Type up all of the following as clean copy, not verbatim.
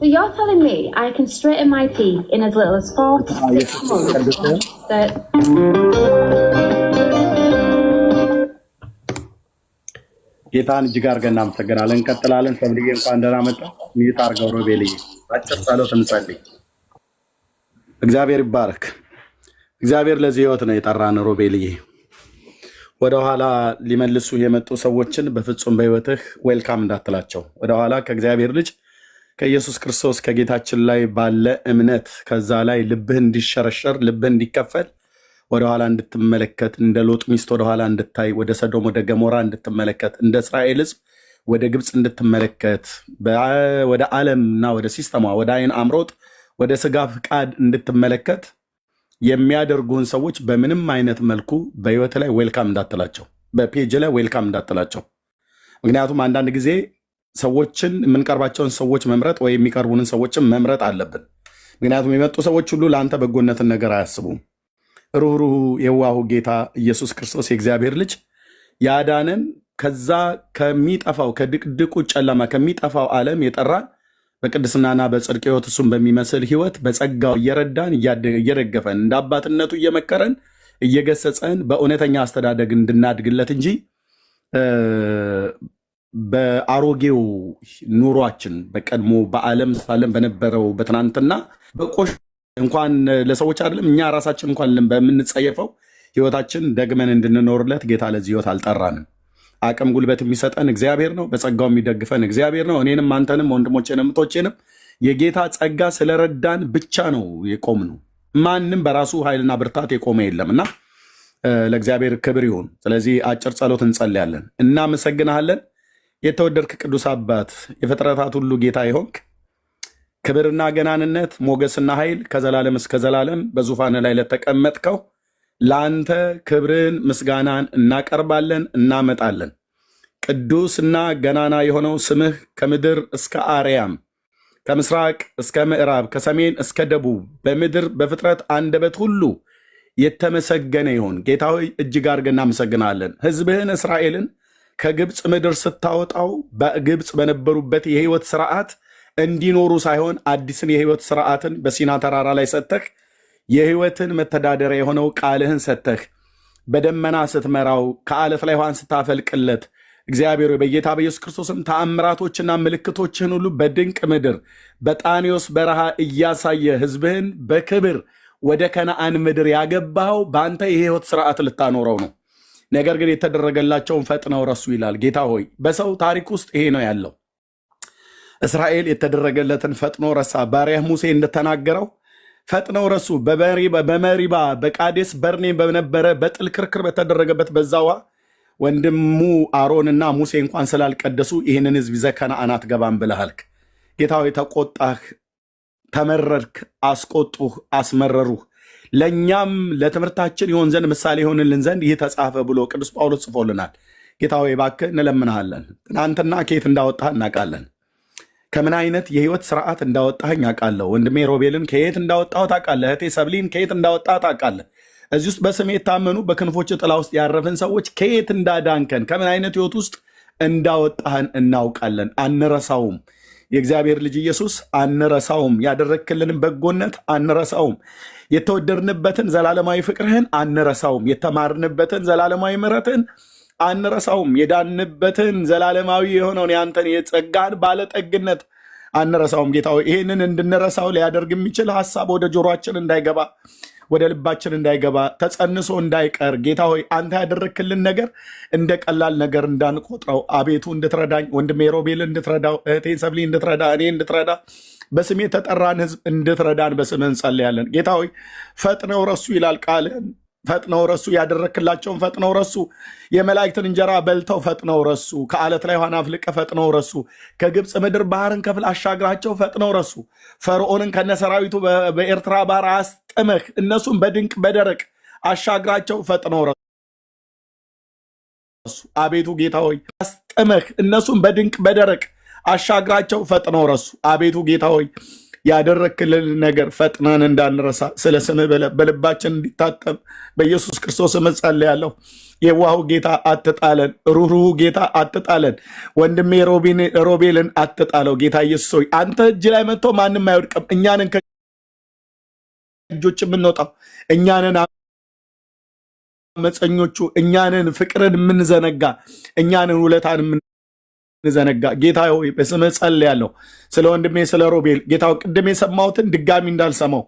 you're telling me I can straighten my teeth in as little as 4 to 6 months? That ጌታን እጅግ አድርገን እናመሰግናለን። እንቀጥላለን። ሰብልዬ እንኳን ደህና መጣ። ሚዩት አድርገው ሮቤልዬ፣ አጭር ጸሎት እንጸልይ። እግዚአብሔር ይባረክ። እግዚአብሔር ለዚህ ህይወት ነው የጠራን። ሮቤልዬ ወደኋላ ሊመልሱ የመጡ ሰዎችን በፍጹም በህይወትህ ዌልካም እንዳትላቸው። ወደኋላ ከእግዚአብሔር ልጅ ከኢየሱስ ክርስቶስ ከጌታችን ላይ ባለ እምነት ከዛ ላይ ልብህ እንዲሸረሸር ልብህ እንዲከፈል ወደኋላ እንድትመለከት እንደ ሎጥ ሚስት ወደኋላ እንድታይ ወደ ሰዶም ወደ ገሞራ እንድትመለከት እንደ እስራኤል ህዝብ ወደ ግብፅ እንድትመለከት ወደ ዓለምና ወደ ሲስተሟ ወደ አይን አምሮት ወደ ስጋ ፍቃድ እንድትመለከት የሚያደርጉን ሰዎች በምንም አይነት መልኩ በህይወት ላይ ዌልካም እንዳትላቸው፣ በፔጅ ላይ ዌልካም እንዳትላቸው። ምክንያቱም አንዳንድ ጊዜ ሰዎችን የምንቀርባቸውን ሰዎች መምረጥ ወይ የሚቀርቡንን ሰዎችን መምረጥ አለብን። ምክንያቱም የመጡ ሰዎች ሁሉ ለአንተ በጎነትን ነገር አያስቡም። ሩህሩሁ የዋሁ ጌታ ኢየሱስ ክርስቶስ የእግዚአብሔር ልጅ ያዳነን ከዛ ከሚጠፋው ከድቅድቁ ጨለማ ከሚጠፋው ዓለም የጠራን በቅድስናና በጽድቅ ህይወት እሱን በሚመስል ህይወት በጸጋው እየረዳን እየደገፈን እንደ አባትነቱ እየመከረን እየገሰጸን በእውነተኛ አስተዳደግ እንድናድግለት እንጂ በአሮጌው ኑሯችን በቀድሞ በዓለም ሳለን በነበረው በትናንትና በቆሽ እንኳን ለሰዎች አይደለም እኛ ራሳችን እንኳን በምንጸየፈው ህይወታችን ደግመን እንድንኖርለት ጌታ ለዚህ ህይወት አልጠራንም። አቅም ጉልበት የሚሰጠን እግዚአብሔር ነው። በጸጋው የሚደግፈን እግዚአብሔር ነው። እኔንም አንተንም ወንድሞቼንም እህቶቼንም የጌታ ጸጋ ስለረዳን ብቻ ነው የቆምነው። ማንም በራሱ ኃይልና ብርታት የቆመ የለም እና ለእግዚአብሔር ክብር ይሁን። ስለዚህ አጭር ጸሎት እንጸልያለን። እናመሰግናለን። የተወደድክ ቅዱስ አባት የፍጥረታት ሁሉ ጌታ ይሆንክ ክብርና ገናንነት ሞገስና ኃይል ከዘላለም እስከ ዘላለም በዙፋን ላይ ለተቀመጥከው ለአንተ ክብርን ምስጋናን እናቀርባለን እናመጣለን። ቅዱስና ገናና የሆነው ስምህ ከምድር እስከ አርያም ከምስራቅ እስከ ምዕራብ ከሰሜን እስከ ደቡብ በምድር በፍጥረት አንደበት ሁሉ የተመሰገነ ይሁን። ጌታ ሆይ እጅግ አድርገን እናመሰግናለን። ህዝብህን እስራኤልን ከግብፅ ምድር ስታወጣው በግብፅ በነበሩበት የህይወት ስርዓት እንዲኖሩ ሳይሆን አዲስን የህይወት ስርዓትን በሲና ተራራ ላይ ሰጥተህ የህይወትን መተዳደሪያ የሆነው ቃልህን ሰጥተህ በደመና ስትመራው ከአለት ላይ ውሃን ስታፈልቅለት እግዚአብሔር በጌታ በኢየሱስ ክርስቶስም ተአምራቶችና ምልክቶችህን ሁሉ በድንቅ ምድር በጣኔዎስ በረሃ እያሳየ ህዝብህን በክብር ወደ ከነአን ምድር ያገባኸው በአንተ የህይወት ስርዓት ልታኖረው ነው። ነገር ግን የተደረገላቸውን ፈጥነው ረሱ ይላል። ጌታ ሆይ በሰው ታሪክ ውስጥ ይሄ ነው ያለው። እስራኤል የተደረገለትን ፈጥኖ ረሳ። ባሪያህ ሙሴ እንደተናገረው ፈጥነው ረሱ። በመሪባ በቃዴስ በርኔ በነበረ በጥል ክርክር በተደረገበት በዛዋ ወንድሙ አሮንና ሙሴ እንኳን ስላልቀደሱ ይህንን ህዝብ ይዘህ ከነዓን አትገባም ብለሃልክ። ጌታ ሆይ ተቆጣህ፣ ተመረርክ፣ አስቆጡህ፣ አስመረሩህ። ለእኛም ለትምህርታችን ይሆን ዘንድ ምሳሌ ይሆንልን ዘንድ ይህ ተጻፈ ብሎ ቅዱስ ጳውሎስ ጽፎልናል። ጌታ ሆይ እባክህ እንለምንሃለን። ትናንትና ከየት እንዳወጣህ እናውቃለን። ከምን አይነት የህይወት ስርዓት እንዳወጣኸኝ አውቃለሁ። ወንድሜ ሮቤልን ከየት እንዳወጣሁ ታውቃለህ። እህቴ ሰብሊን ከየት እንዳወጣህ ታውቃለህ። እዚህ ውስጥ በስሜ የታመኑ በክንፎች ጥላ ውስጥ ያረፍን ሰዎች ከየት እንዳዳንከን ከምን አይነት ህይወት ውስጥ እንዳወጣህን እናውቃለን። አንረሳውም። የእግዚአብሔር ልጅ ኢየሱስ አንረሳውም። ያደረግክልንን በጎነት አንረሳውም። የተወደድንበትን ዘላለማዊ ፍቅርህን አንረሳውም። የተማርንበትን ዘላለማዊ ምሕረትህን አንረሳውም። የዳንበትን ዘላለማዊ የሆነውን የአንተን የጸጋን ባለጠግነት አንረሳውም። ጌታ ሆይ ይህንን እንድንረሳው ሊያደርግ የሚችል ሀሳብ ወደ ጆሮአችን እንዳይገባ ወደ ልባችን እንዳይገባ ተጸንሶ እንዳይቀር ጌታ ሆይ አንተ ያደረግክልን ነገር እንደ ቀላል ነገር እንዳንቆጥረው አቤቱ እንድትረዳኝ ወንድሜ ሮቤል እንድትረዳው እህቴን ሰብሊ እንድትረዳ እኔ እንድትረዳ በስሜ የተጠራን ህዝብ እንድትረዳን በስምህ እንጸልያለን። ጌታ ሆይ ፈጥነው ረሱ ይላል ቃልህን። ፈጥነው ረሱ። ያደረክላቸውን ፈጥነው ረሱ። የመላእክትን እንጀራ በልተው ፈጥነው ረሱ። ከአለት ላይ ውሃን አፍልቀ ፈጥነው ረሱ። ከግብፅ ምድር ባህርን ከፍል አሻግራቸው ፈጥነው ረሱ። ፈርዖንን ከነሰራዊቱ በኤርትራ ባህር አስጥመህ እነሱም በድንቅ በደረቅ አሻግራቸው ፈጥነው ረሱ። አቤቱ ጌታ ሆይ አስጥመህ እነሱም በድንቅ በደረቅ አሻግራቸው ፈጥነው ረሱ። አቤቱ ጌታ ሆይ ያደረክልን ነገር ፈጥነን እንዳንረሳ ስለ ስምህ በልባችን እንዲታተም በኢየሱስ ክርስቶስ እጸልያለሁ። የዋሁ ጌታ አትጣለን፣ ሩህሩህ ጌታ አትጣለን፣ ወንድሜ ሮቤልን አትጣለው። ጌታ ኢየሱስ ሆይ አንተ እጅ ላይ መጥቶ ማንም አይወድቅም። እኛንን ከእጆች የምንወጣው እኛንን አመፀኞቹ፣ እኛንን ፍቅርን የምንዘነጋ፣ እኛንን ውለታን ዘነጋ። ጌታ ሆይ በስምህ ጸልያለሁ ስለ ወንድሜ ስለ ሮቤል። ጌታ ቅድም የሰማሁትን ድጋሚ እንዳልሰማው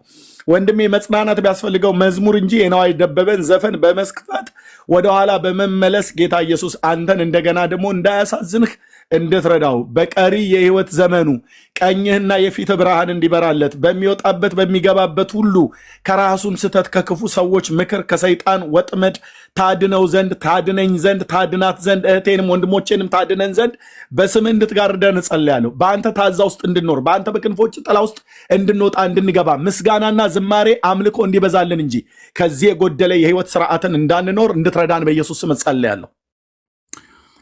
ወንድሜ መጽናናት ቢያስፈልገው መዝሙር እንጂ የነዋይ ደበበን ዘፈን በመስክፋት ወደኋላ በመመለስ ጌታ ኢየሱስ አንተን እንደገና ደግሞ እንዳያሳዝንህ እንድትረዳው በቀሪ የህይወት ዘመኑ ቀኝህና የፊት ብርሃን እንዲበራለት በሚወጣበት በሚገባበት ሁሉ ከራሱን ስተት ከክፉ ሰዎች ምክር ከሰይጣን ወጥመድ ታድነው ዘንድ ታድነኝ ዘንድ ታድናት ዘንድ እህቴንም ወንድሞቼንም ታድነን ዘንድ በስምህ እንድትጋርደን እጸልያለሁ። በአንተ ታዛ ውስጥ እንድንኖር በአንተ በክንፎች ጥላ ውስጥ እንድንወጣ እንድንገባ ምስጋናና ዝማሬ አምልኮ እንዲበዛልን እንጂ ከዚህ የጎደለ የህይወት ስርዓትን እንዳንኖር እንድትረዳን በኢየሱስ ስም እጸልያለሁ።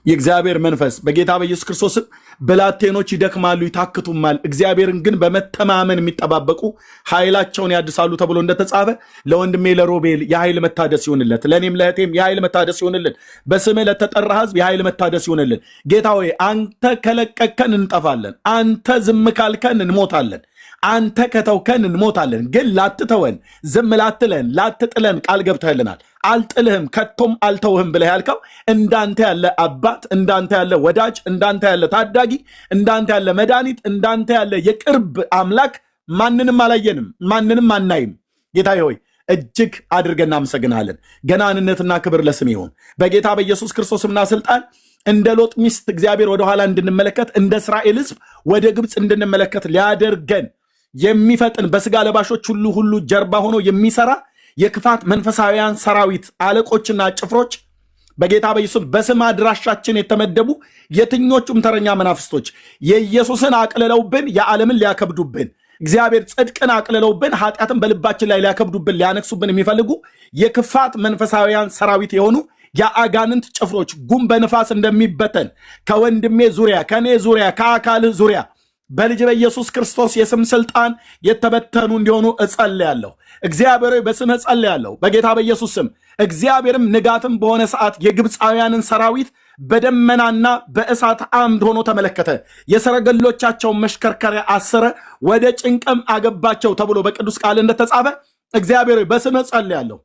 የእግዚአብሔር መንፈስ በጌታ በኢየሱስ ክርስቶስ ብላቴኖች ይደክማሉ ይታክቱማል፣ እግዚአብሔርን ግን በመተማመን የሚጠባበቁ ኃይላቸውን ያድሳሉ ተብሎ እንደተጻፈ ለወንድሜ ለሮቤል የኃይል መታደስ ይሆንለት፣ ለእኔም ለእህቴም የኃይል መታደስ ይሆንልን። በስምህ ለተጠራ ህዝብ የኃይል መታደስ ይሆንልን። ጌታ ሆይ አንተ ከለቀቅከን እንጠፋለን፣ አንተ ዝም ካልከን እንሞታለን። አንተ ከተውከን እንሞታለን። ግን ላትተወን ዝም ላትለን ላትጥለን ቃል ገብተህልናል። አልጥልህም ከቶም አልተውህም ብለህ ያልከው እንዳንተ ያለ አባት፣ እንዳንተ ያለ ወዳጅ፣ እንዳንተ ያለ ታዳጊ፣ እንዳንተ ያለ መድኃኒት፣ እንዳንተ ያለ የቅርብ አምላክ ማንንም አላየንም፣ ማንንም አናይም። ጌታዬ ሆይ እጅግ አድርገን እናመሰግናለን። ገናንነትና ክብር ለስም ይሁን በጌታ በኢየሱስ ክርስቶስና ስልጣን። እንደ ሎጥ ሚስት እግዚአብሔር ወደኋላ እንድንመለከት እንደ እስራኤል ህዝብ ወደ ግብፅ እንድንመለከት ሊያደርገን የሚፈጥን በስጋ ለባሾች ሁሉ ጀርባ ሆኖ የሚሰራ የክፋት መንፈሳዊያን ሰራዊት አለቆችና ጭፍሮች በጌታ በኢየሱስ በስም አድራሻችን የተመደቡ የትኞቹም ተረኛ መናፍስቶች የኢየሱስን አቅልለውብን የዓለምን ሊያከብዱብን፣ እግዚአብሔር ጽድቅን አቅልለውብን ኃጢአትን በልባችን ላይ ሊያከብዱብን ሊያነክሱብን የሚፈልጉ የክፋት መንፈሳዊያን ሰራዊት የሆኑ የአጋንንት ጭፍሮች ጉም በንፋስ እንደሚበተን ከወንድሜ ዙሪያ ከኔ ዙሪያ ከአካልህ ዙሪያ በልጅ በኢየሱስ ክርስቶስ የስም ስልጣን የተበተኑ እንዲሆኑ እጸልያለሁ። እግዚአብሔር በስም እጸልያለሁ በጌታ በኢየሱስ ስም። እግዚአብሔርም ንጋትም በሆነ ሰዓት የግብፃውያንን ሰራዊት በደመናና በእሳት አምድ ሆኖ ተመለከተ፣ የሰረገሎቻቸውን መሽከርከሪያ አሰረ፣ ወደ ጭንቅም አገባቸው ተብሎ በቅዱስ ቃል እንደተጻፈ እግዚአብሔር በስም እጸልያለሁ።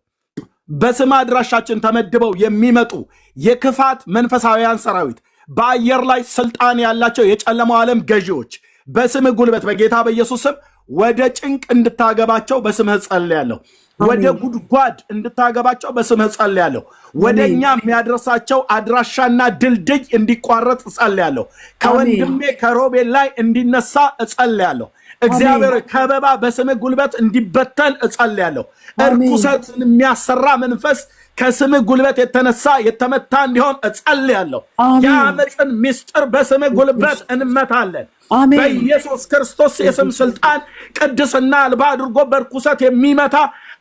በስም አድራሻችን ተመድበው የሚመጡ የክፋት መንፈሳዊያን ሰራዊት በአየር ላይ ስልጣን ያላቸው የጨለማው ዓለም ገዢዎች በስምህ ጉልበት በጌታ በኢየሱስ ስም ወደ ጭንቅ እንድታገባቸው በስምህ ጸልያለሁ። ወደ ጉድጓድ እንድታገባቸው በስምህ ጸልያለሁ። ወደ እኛ የሚያደርሳቸው አድራሻና ድልድይ እንዲቋረጥ ጸልያለሁ። ከወንድሜ ከሮቤል ላይ እንዲነሳ እጸልያለሁ። እግዚአብሔር ከበባ በስምህ ጉልበት እንዲበተን እጸልያለሁ። እርኩሰትን የሚያሰራ መንፈስ ከስምህ ጉልበት የተነሳ የተመታ እንዲሆን እጸልያለሁ። የአመፅን ምስጢር በስምህ ጉልበት እንመታለን። በኢየሱስ ክርስቶስ የስም ስልጣን ቅድስና አልባ አድርጎ በርኩሰት የሚመታ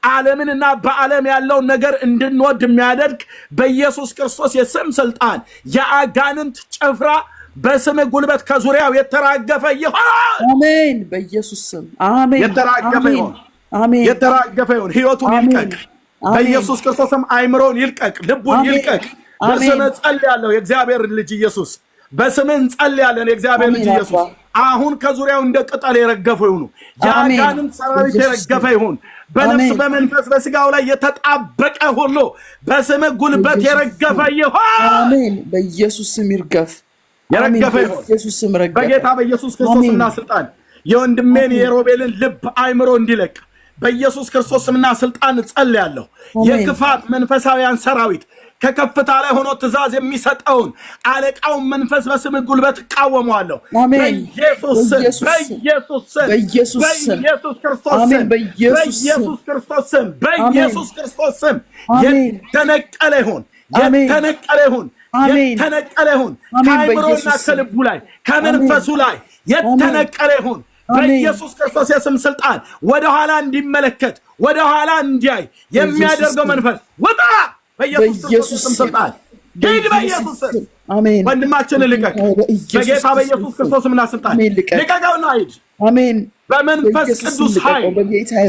ዓለምንና በዓለም ያለውን ነገር እንድንወድ የሚያደርግ በኢየሱስ ክርስቶስ የስም ስልጣን የአጋንንት ጭፍራ በስምህ ጉልበት ከዙሪያው የተራገፈ ይሆን። አሜን። በኢየሱስ ስም አሜን። የተራገፈ ይሆን። አሜን። የተራገፈ ይሆን። ህይወቱን ይልቀቅ በኢየሱስ ክርስቶስም። አይምሮን ይልቀቅ፣ ልቡን ይልቀቅ። በስምህ ጸልያለሁ የእግዚአብሔር ልጅ ኢየሱስ። በስምህ እንጸልያለን የእግዚአብሔር ልጅ ኢየሱስ። አሁን ከዙሪያው እንደ ቅጠል የረገፈ ይሁኑ። የአጋንንት ሰራዊት የረገፈ ይሁን። በነፍስ በመንፈስ በስጋው ላይ የተጣበቀ ሁሉ በስምህ ጉልበት የረገፈ ይሁን። አሜን። በኢየሱስ ስም ይርገፍ። የረገፈ ይሁን በጌታ በኢየሱስ ክርስቶስና ስልጣን። የወንድሜን የሮቤልን ልብ አይምሮ እንዲለቅ በኢየሱስ ክርስቶስ ስምና ስልጣን ጸልያለሁ። የክፋት መንፈሳዊያን ሰራዊት ከከፍታ ላይ ሆኖ ትእዛዝ የሚሰጠውን አለቃውን መንፈስ በስምህ ጉልበት እቃወመዋለሁ። በኢየሱስ ስም በኢየሱስ ስም በኢየሱስ ክርስቶስ ስም በኢየሱስ ክርስቶስ ስም በኢየሱስ ክርስቶስ ስም የተነቀለ ይሁን፣ የተነቀለ ይሁን፣ የተነቀለ ይሁን። ከአይምሮና ከልቡ ላይ ከመንፈሱ ላይ የተነቀለ ይሁን በኢየሱስ ክርስቶስ የስም ስልጣን። ወደኋላ እንዲመለከት ወደኋላ እንዲያይ የሚያደርገው መንፈስ ወጣ በኢየሱስ ክርስቶስ ስም ስልጣን። ሂድ በኢየሱስ ስም። አሜን። ወንድማችንን ልቀቅ በጌታ በኢየሱስ ክርስቶስ ስምና ስልጣን። ልቀቀውና ሂድ አሜን በመንፈስ ቅዱስ ኃይል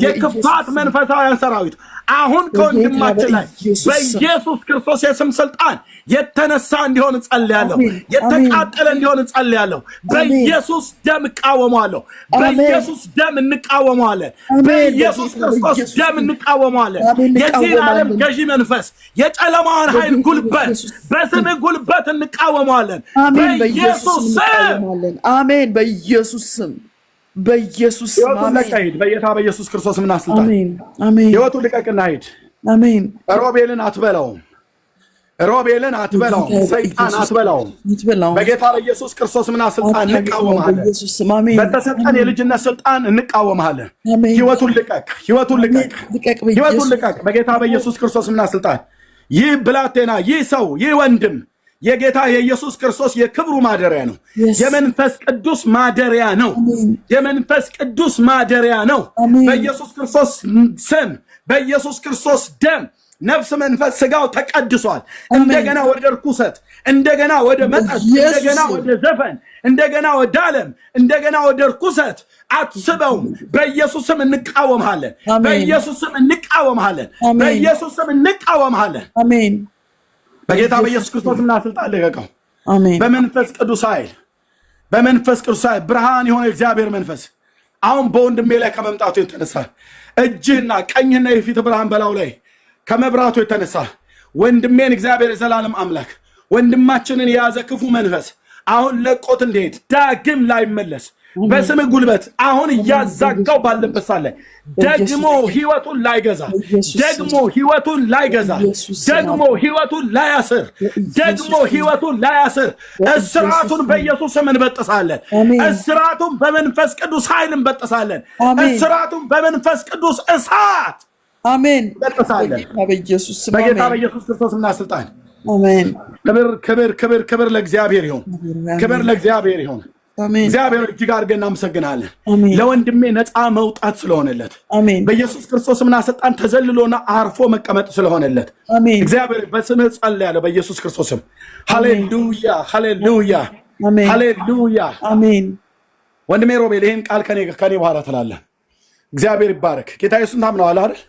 የክፋት መንፈሳውያን ሰራዊት አሁን ከወንድማችን ላይ በኢየሱስ ክርስቶስ የስም ስልጣን የተነሳ እንዲሆን ጸልያለሁ። የተቃጠለ እንዲሆን ጸልያለሁ። በኢየሱስ ደም እቃወመዋለሁ። በኢየሱስ ደም እንቃወመዋለን። በኢየሱስ ክርስቶስ ደም እንቃወመዋለን። የዚህ ዓለም ገዢ መንፈስ የጨለማውን ኃይል ጉልበት በስም ጉልበት እንቃወመዋለን። በኢየሱስ ስም አሜን። በኢየሱስ ስም በኢየሱስ ስም አሜን። በጌታ በኢየሱስ ክርስቶስ ምን አስልጣን አሜን አሜን። ሕይወቱን ልቀቅና ሂድ። አሜን። ሮቤልን አትበላውም። ሮቤልን አትበላውም። ሰይጣን አትበላውም። በጌታ በኢየሱስ ክርስቶስ ምን አስልጣን እንቃወማለን። በተሰጠን የልጅነት ስልጣን እንቃወማለን። ሕይወቱን ልቀቅ። ሕይወቱን ልቀቅ። ሕይወቱን ልቀቅ። በጌታ በኢየሱስ ክርስቶስ ምን አስልጣን ይህ ብላቴና ይህ ሰው ይህ ወንድም የጌታ የኢየሱስ ክርስቶስ የክብሩ ማደሪያ ነው። የመንፈስ ቅዱስ ማደሪያ ነው። የመንፈስ ቅዱስ ማደሪያ ነው። በኢየሱስ ክርስቶስ ስም በኢየሱስ ክርስቶስ ደም ነፍስ መንፈስ ስጋው ተቀድሷል። እንደገና ወደ ርኩሰት፣ እንደገና ወደ መጠጥ፣ እንደገና ወደ ዘፈን፣ እንደገና ወደ ዓለም፣ እንደገና ወደ ርኩሰት አትስበውም። በኢየሱስ ስም እንቃወምሃለን። በኢየሱስ ስም እንቃወምሃለን። በኢየሱስ ስም እንቃወምሃለን። አሜን። በጌታ በኢየሱስ ክርስቶስ እና ስልጣን ለቀቀው። አሜን። በመንፈስ ቅዱስ ኃይል በመንፈስ ቅዱስ ኃይል ብርሃን የሆነ እግዚአብሔር መንፈስ አሁን በወንድሜ ላይ ከመምጣቱ የተነሳ እጅህና ቀኝህና የፊት ብርሃን በላው ላይ ከመብራቱ የተነሳ ወንድሜን እግዚአብሔር የዘላለም አምላክ ወንድማችንን የያዘ ክፉ መንፈስ አሁን ለቆት እንዲሄድ ዳግም ላይመለስ በስም ጉልበት አሁን እያዛጋው ባለበት ሳለ ደግሞ ሕይወቱን ላይገዛ ደግሞ ሕይወቱን ላይገዛ ደግሞ ሕይወቱን ላያስር ደግሞ ሕይወቱን ላያስር እስራቱን በኢየሱስ ስም እንበጥሳለን። እስራቱን በመንፈስ ቅዱስ ኃይል እንበጥሳለን። እስራቱን በመንፈስ ቅዱስ እሳት አሜን እንበጥሳለን። በኢየሱስ ስም በጌታ በኢየሱስ ክርስቶስ እና ስልጣን አሜን። ክብር ክብር ክብር ክብር ለእግዚአብሔር ይሁን። ክብር ለእግዚአብሔር ይሁን። እግዚአብሔር እጅግ አድርገን እናመሰግናለን። ለወንድሜ ነፃ መውጣት ስለሆነለት በኢየሱስ ክርስቶስ ምና ስልጣን ተዘልሎና አርፎ መቀመጥ ስለሆነለት እግዚአብሔር በስምህ ጸልያለሁ በኢየሱስ ክርስቶስም። ሃሌሉያ ሃሌሉያ ሃሌሉያ አሜን። ወንድሜ ሮቤል ይሄን ቃል ከኔ በኋላ ትላለህ። እግዚአብሔር ይባረክ። ጌታ ኢየሱስን ታምነዋለህ አይደል?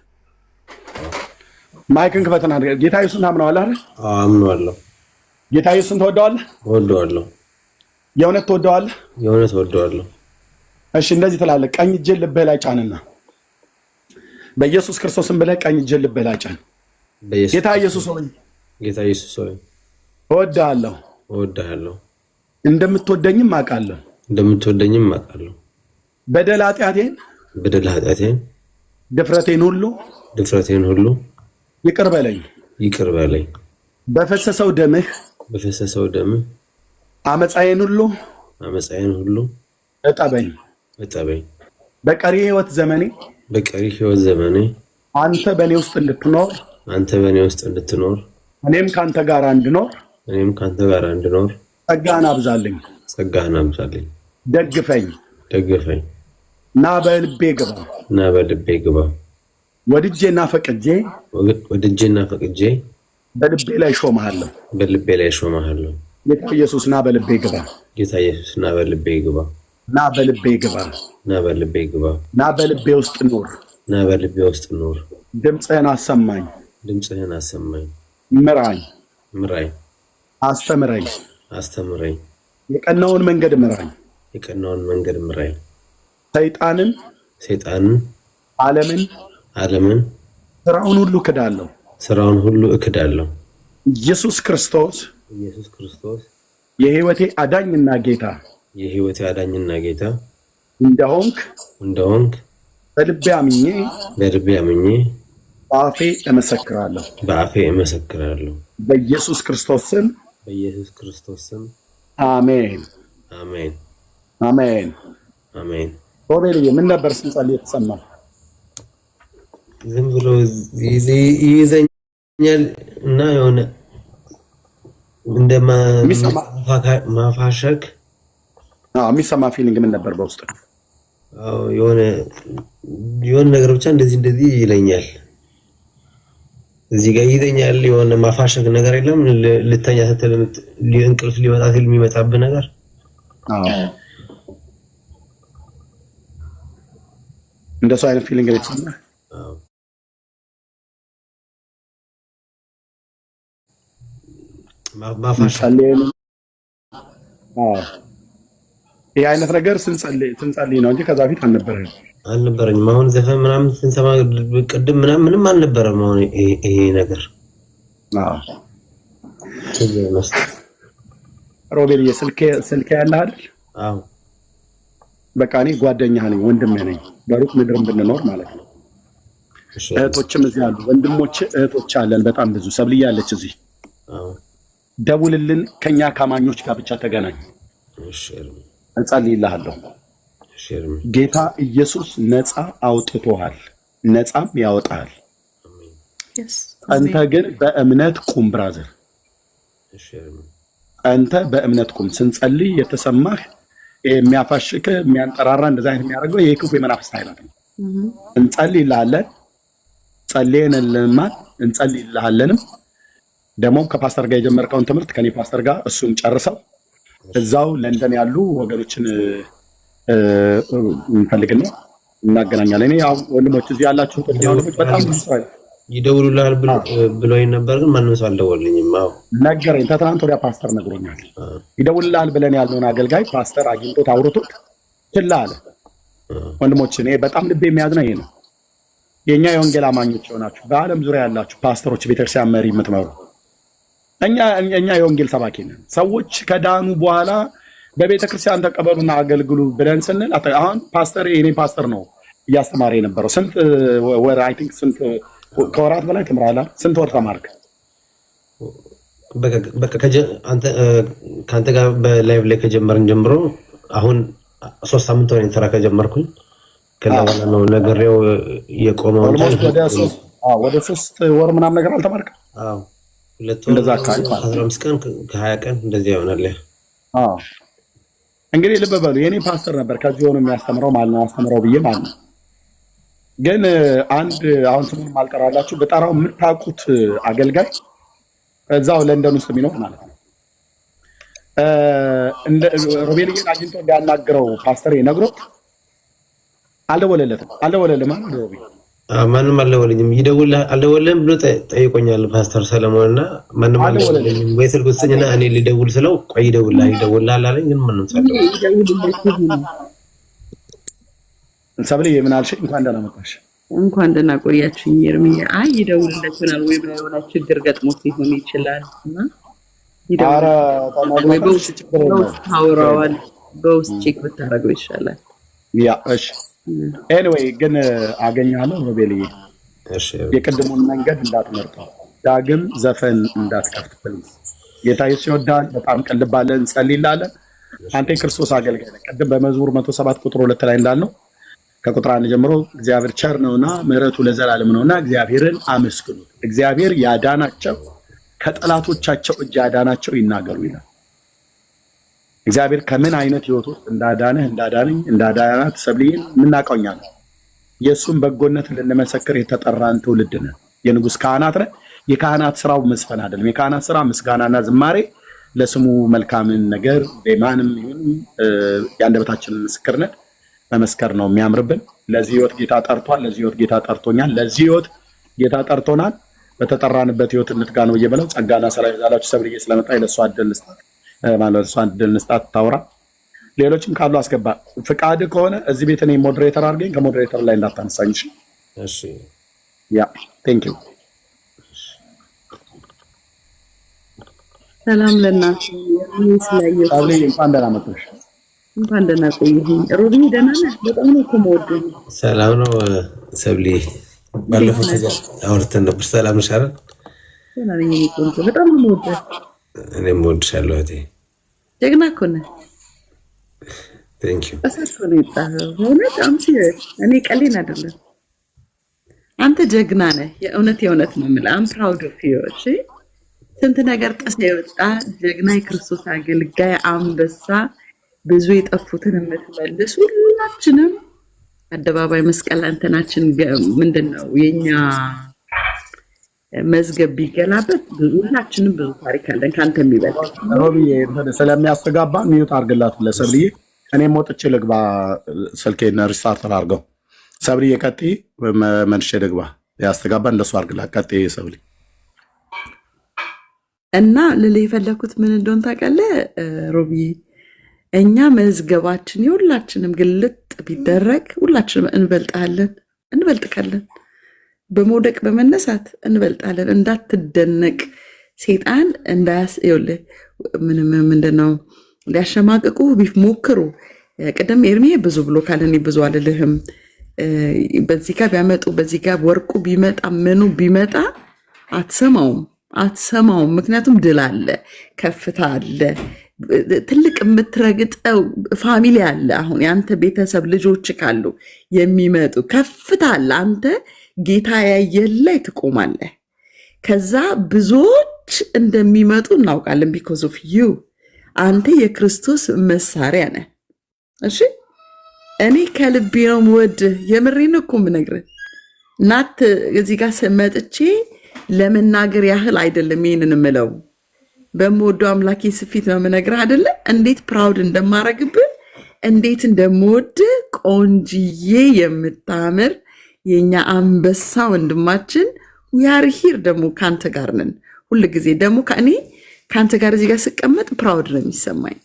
ማይክን ክፈትና ጌታ ኢየሱስን ታምነዋለህ አይደል? አምነዋለሁ። ጌታ ኢየሱስን ትወደዋለህ? እወደዋለሁ። የእውነት ትወደዋለህ? የእውነት እወደዋለሁ። እሺ እንደዚህ ትላለህ። ቀኝ እጅህን ልብህ ላይ ጫንና በኢየሱስ ክርስቶስም ብለህ ቀኝ እጅህን ልብህ ላይ ጫን። ጌታ ኢየሱስ ሆይ እወድሃለሁ። እንደምትወደኝም አውቃለሁ። በደል ኃጢአቴን ድፍረቴን ሁሉ ይቅር በለኝ። በፈሰሰው ደምህ አመፃዬን ሁሉ እጠበኝ። በቀሪ ህይወት ዘመኔ አንተ በእኔ ውስጥ እንድትኖር እኔም ካንተ ጋር እንድኖር ጸጋህን አብዛልኝ። ደግፈኝ እና በልቤ ግባ። ወድጄና ፈቅጄ በልቤ ላይ ሾመሃለሁ። ጌታ ኢየሱስ ና በልቤ ግባ። ና በልቤ ውስጥ ኑር። ድምፅህን አሰማኝ። ምራኝ። አስተምረኝ። የቀናውን መንገድ ምራኝ። ሰይጣንን ዓለምን ስራውን ሁሉ እክዳለሁ። ኢየሱስ ክርስቶስ የህይወቴ አዳኝና ጌታ እንደሆንክ በልቤ አምኜ በአፌ እመሰክራለሁ። በኢየሱስ ክርስቶስ ስም አሜን። ሮቤልዬ ምን ነበር ስንጸልይ የተሰማው? ዝም ብሎ ይይዘኛል እና የሆነ እንደማፋሸክ የሚሰማ ፊሊንግ ምን ነበር በውስጥ? የሆነ ነገር ብቻ እንደዚህ ይለኛል። እዚህ ጋር ይይዘኛል። የሆነ ማፋሸክ ነገር የለም። ልተኛ ስትል እንቅልፍ ሊመጣ ሲል የሚመጣብህ ነገር እንደሱ አይነት ፊሊንግ ነው የተሰማህ? ማፋሻ ይህ አይነት ነገር ስንጸልይ ነው እንጂ ከዛ ፊት አልነበረኝም። አሁን ዘፈን ምናምን ስንሰማ ቅድም ምንም አልነበረም። አሁን ይሄ ነገር ሮቤልዬ ስልክ ያለህ አይደል? አዎ በቃ እኔ ጓደኛህ ነኝ፣ ወንድምህ ነኝ፣ በሩቅ ምድርም ብንኖር ማለት ነው። እህቶችም እዚህ አሉ፣ ወንድሞች እህቶች አለን በጣም ብዙ። ሰብልዬ አለች እዚህ። ደውልልን፣ ከኛ ከአማኞች ጋር ብቻ ተገናኝ፣ እጸልይልሃለሁ። ጌታ ኢየሱስ ነፃ አውጥቶሃል፣ ነፃም ያወጣሃል። አንተ ግን በእምነት ቁም ብራዘር፣ አንተ በእምነት ቁም። ስንጸልይ የተሰማህ የሚያፋሽክ የሚያንጠራራ እንደዛ አይነት የሚያደርገው የክፉ የመናፍስት ኃይላት ነው። እንጸልይልሃለን፣ ጸልየንልማል፣ እንጸልይልሃለንም። ደግሞ ከፓስተር ጋር የጀመርከውን ትምህርት ከኔ ፓስተር ጋር እሱን ጨርሰው እዛው ለንደን ያሉ ወገኖችን እንፈልግና እናገናኛለን። እኔ ያው ወንድሞች እዚህ ያላችሁ ወንድሞች በጣም ይደውሉልሃል ብሎኝ ነበር፣ ግን ማንም ሰው አልደወልኝም። አዎ ነገረኝ። ከትናንት ወዲያ ፓስተር ነግሮኛል። ይደውልልሃል ብለን ያልነውን አገልጋይ ፓስተር አግኝቶት አውርቶት ችላ አለ። ወንድሞች እኔ በጣም ልቤ የሚያዝነው ይሄ ነው። የእኛ የወንጌል አማኞች የሆናችሁ በዓለም ዙሪያ ያላችሁ ፓስተሮች፣ ቤተክርስቲያን መሪ የምትመሩ እኛ የወንጌል ሰባኪ ነን። ሰዎች ከዳኑ በኋላ በቤተ ክርስቲያን ተቀበሉና አገልግሉ ብለን ስንል አሁን ፓስተር የኔ ፓስተር ነው እያስተማረ የነበረው። ስንት ወር አይ ቲንክ ስንት ከወራት በላይ ተምራለህ? ስንት ወር ተማርክ? በቃ ከአንተ ጋር በላይቭ ላይ ከጀመርን ጀምሮ አሁን 3 ሳምንት ሆነ ተራ ከጀመርኩኝ። ከዛ በኋላ ነው ነገሬው የቆመው። ወደ 3 ወር ምናምን ነገር አልተማርክም? አዎ 2 ወር 15 ቀን ከ20 ቀን እንደዚህ ይሆናል። አዎ እንግዲህ ልብ በሉ፣ የኔ ፓስተር ነበር ከዚህ ሆኖ የሚያስተምረው ማለት ነው። አስተምረው ብዬ ማለት ነው። ግን አንድ አሁን ስሙን ማልጠራላችሁ በጣራው የምታውቁት አገልጋይ እዛው ለንደን ውስጥ የሚኖር ማለት ነው። ሮቤልዬን አግኝቶ እንዲያናግረው ፓስተር ነግሮት አልደወለለትም። ማለት ሮቤል ማንም አልደወለኝም። አልደወለም ብሎ ጠይቆኛል ፓስተር ሰለሞን እና ማንም አልደወለኝም። ወይ ስልክ ወሰኝና እኔ ልደውል ስለው ቆይ ይደውልልሃል አለኝ። ግን ምንም ሳይደውል ሰብልዬ ምን አልሽኝ? እንኳን ደህና መጣሽ። እንኳን ደህና ቆያችሁኝ። ኤርሚያ አይ ይደውልለት ይሆናል ወይ የሆነ ችግር ገጥሞት ሊሆን ይችላል እና ወይ በውስጥ ታወራዋል። በውስጥ ቼክ ብታረገው ይሻላል። ያ እሺ። ኤኒዌይ ግን አገኛለሁ ሮቤልዬ። እሺ የቅድሙን መንገድ እንዳትመርጠው፣ ዳግም ዘፈን እንዳትከፍት ፕሊዝ። ጌታ ኢየሱስ ይወዳል። በጣም ቀልባለን፣ እንጸልይላለን። አንተ ክርስቶስ አገልጋይ ነህ። ቅድም በመዝሙር 107 ቁጥር 2 ላይ እንዳልነው ከቁጥር 1 ጀምሮ እግዚአብሔር ቸር ነውና ምሕረቱ ለዘላለም ነውና እግዚአብሔርን አመስግኑት። እግዚአብሔር ያዳናቸው ከጠላቶቻቸው እጅ ያዳናቸው ይናገሩ ይላል። እግዚአብሔር ከምን አይነት ህይወት ውስጥ እንዳዳነኝ እንዳዳናት ሰብልዬን የምናውቀውኛለን። የእሱን በጎነት ልንመሰክር የተጠራን ትውልድ ነን። የንጉሥ ካህናት ነን። የካህናት ስራው መስፈን አይደለም። የካህናት ስራ ምስጋናና ዝማሬ ለስሙ መልካምን ነገር በማንም ይሁን የአንደበታችንን ምስክርነት መመስከር ነው የሚያምርብን። ለዚህ ህይወት ጌታ ጠርቷል። ለዚህ ህይወት ጌታ ጠርቶኛል። ለዚህ ህይወት ጌታ ጠርቶናል። በተጠራንበት ህይወት እንትጋ ነው እየበለው ጸጋና ሰላም ይዛላችሁ። ሰብልዬ ስለመጣ ለእሷ እድል ልስጣት ማለት እሷ እድል ልስጣት ታውራ። ሌሎችም ካሉ አስገባ። ፍቃድ ከሆነ እዚህ ቤት እኔ ሞዴሬተር አድርገኝ። ከሞዴሬተር ላይ እንዳታነሳኝ። እሺ ያ ቴንክ ዩ። ሰላም ለእናንተ። ሰብልዬ እንኳን ደህና መጣሽ። እንኳን ደህና ቆየኸኝ። ሮቢ ደህና ነህ? በጣም ነው እኮ የምወደው። ሰላም ነው ሰብልዬ። ባለፈው ከዛ አውርተን ነበር። ሰላም ነሽ አይደል? ሰላም ነኝ። ቆንጆ በጣም ነው የምወደው። እኔም እወድሻለሁ እህቴ። ጀግና እኮ ነህ። ቴንክ ዩ። እሳት ነው የጣለው። እውነት እኔ ቀሌን አይደለም። አንተ ጀግና ነህ። የእውነት ነው የምልህ። አም ፕራውድ ኦፍ ዩ። እሺ ስንት ነገር ጥሰህ የወጣ ጀግና የክርስቶስ አገልጋይ አንበሳ፣ ብዙ የጠፉትን የምትመልስ ሁላችንም አደባባይ መስቀል አንተናችን ምንድን ነው የኛ መዝገብ ቢገላበት ሁላችንም ብዙ ታሪክ አለን ካንተ የሚበልጥ። ሮቢዬ ስለሚያስተጋባ ሚዩት አድርግላት ለሰብልዬ። እኔም ወጥቼ ልግባ፣ ስልኬን ሪስታርት አድርገው። ሰብሊ የቀጤ መልሼ ደግባ ያስተጋባ እንደሱ አርግላ ቀጤ ሰብሊ እና ልልህ የፈለኩት ምን እንደሆነ ታውቃለህ ሮብዬ? እኛ መዝገባችን የሁላችንም ግልጥ ቢደረግ ሁላችንም እንበልጥካለን። በመውደቅ በመነሳት እንበልጣለን። እንዳትደነቅ ሴጣን እንዳያስይውልህ ምንድነው ሊያሸማቅቁ ቢሞክሩ ቅድም ኤርሚ ብዙ ብሎ ካለኔ ብዙ አልልህም። በዚህ ጋር ቢያመጡ በዚህ ጋር ወርቁ ቢመጣ ምኑ ቢመጣ አትሰማውም። ምክንያቱም ድል አለ፣ ከፍታ አለ፣ ትልቅ የምትረግጠው ፋሚሊ አለ። አሁን የአንተ ቤተሰብ ልጆች ካሉ የሚመጡ ከፍታ አለ። አንተ ጌታ ያየህ ላይ ትቆማለህ። ከዛ ብዙዎች እንደሚመጡ እናውቃለን። ቢኮዝ ኦፍ ዩ አንተ የክርስቶስ መሳሪያ ነህ። እሺ እኔ ከልቤ ነው የምወድህ። የምሬን እኮ የምነግርህ ናት። እዚህ ጋር መጥቼ ለመናገር ያህል አይደለም ይሄንን የምለው፣ በምወደው አምላኬ ስፊት ነው የምነግርህ አይደለ? እንዴት ፕራውድ እንደማረግብህ እንዴት እንደምወድህ ቆንጅዬ የምታምር የኛ አንበሳ ወንድማችን ዊአር ሂር። ደግሞ ከአንተ ጋር ነን ሁል ጊዜ። ደግሞ ከእኔ ከአንተ ጋር እዚህ ጋር ስቀመጥ ፕራውድ ነው የሚሰማኝ።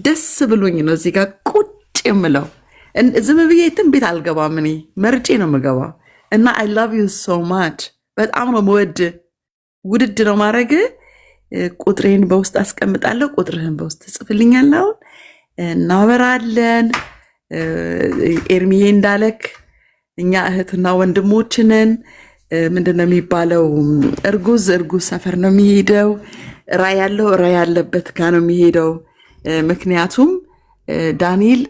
ደስ ብሎኝ ነው እዚህ ጋር ቁጭ የምለው። ዝም ብዬ የትም ቤት አልገባም። እኔ መርጬ ነው የምገባው። እና አይ ላቭ ዩ ሶ ማች። በጣም ነው መወድ። ውድድ ነው ማድረግ። ቁጥሬን በውስጥ አስቀምጣለሁ፣ ቁጥርህን በውስጥ ትጽፍልኛለህ። አሁን እናወራለን። ኤርሚዬ እንዳለክ እኛ እህትና ወንድሞችንን ምንድነው የሚባለው? እርጉዝ ሰፈር ነው የሚሄደው። ራይ ያለው ራይ ያለበት ጋር ነው የሚሄደው። ምክንያቱም ዳንኤል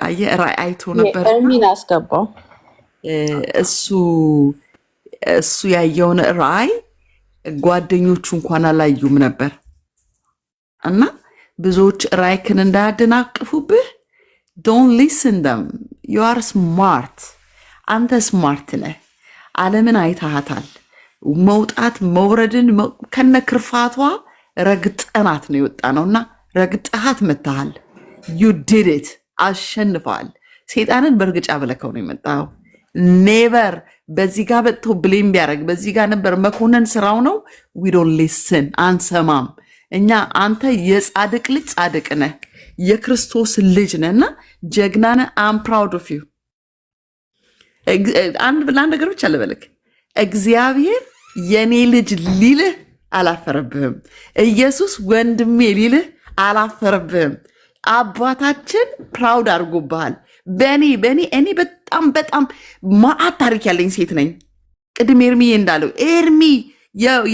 አየህ ራይ አይቶ ነበር። ኤርሚን አስገባው። እሱ ያየውን ራይ ጓደኞቹ እንኳን አላዩም ነበር። እና ብዙዎች ራይክን እንዳያደናቅፉብህ ዶንት ሊስን ደም። ዩ አር ስማርት። አንተ ስማርት ነህ። ዓለምን አይታሃታል። መውጣት መውረድን ከነ ክርፋቷ ረግጠናት ነው የወጣ ነውና ረግጠሃት መታሃል። ዩ ዲድ ኢት። አሸንፈዋል። ሴጣንን በእርግጫ ብለከው ነው የመጣው። ኔቨር በዚህ ጋር በጥቶ ብሌም ቢያደርግ በዚህ ጋር ነበር መኮነን ስራው ነው። ዊ ዶንት ሊስን። አንሰማም። እኛ አንተ የጻድቅ ልጅ ጻድቅ ነህ፣ የክርስቶስ ልጅ ነህና ጀግና ነህ። አም ፕራውድ ኦፍ ዩ። ለአንድ ነገር ብቻ ልበልክ፣ እግዚአብሔር የኔ ልጅ ሊልህ አላፈረብህም። ኢየሱስ ወንድሜ ሊልህ አላፈረብህም። አባታችን ፕራውድ አድርጎብሃል። እኔ በጣም ማአት ታሪክ ያለኝ ሴት ነኝ። ቅድም ኤርሚዬ እንዳለው ኤርሚ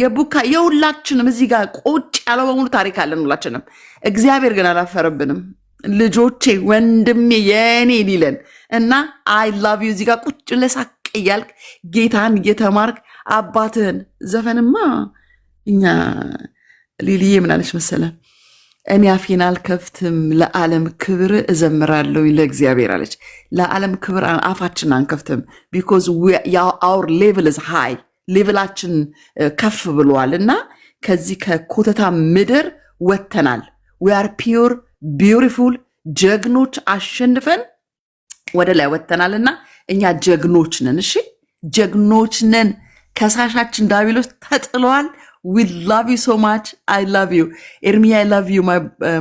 የቡካ የሁላችንም እዚህ ጋር ቁጭ ያለው በሙሉ ታሪክ አለን ሁላችንም። እግዚአብሔር ግን አላፈረብንም። ልጆቼ ወንድሜ የኔ ሊለን እና አይ ላቭ ዩ እዚህ ጋር ቁጭ ለሳቅ እያልክ ጌታን እየተማርክ አባትህን ዘፈንማ እኛ ሊልዬ ምናለች መሰለ እኔ አፌን አልከፍትም ለዓለም ክብር እዘምራለሁ ለእግዚአብሔር አለች። ለዓለም ክብር አፋችን አንከፍትም። ቢኮዝ አውር ሌቭል ዝ ሃይ ሌቭላችን ከፍ ብሏል እና ከዚህ ከኮተታ ምድር ወጥተናል። ዊ አር ፒውር ቢዩቲፉል ጀግኖች አሸንፈን ወደ ላይ ወጥተናል እና እኛ ጀግኖች ነን። እሺ ጀግኖች ነን። ከሳሻችን ዳቢሎስ ተጥለዋል። we love you so much. I love you ኤርሚያ። I love you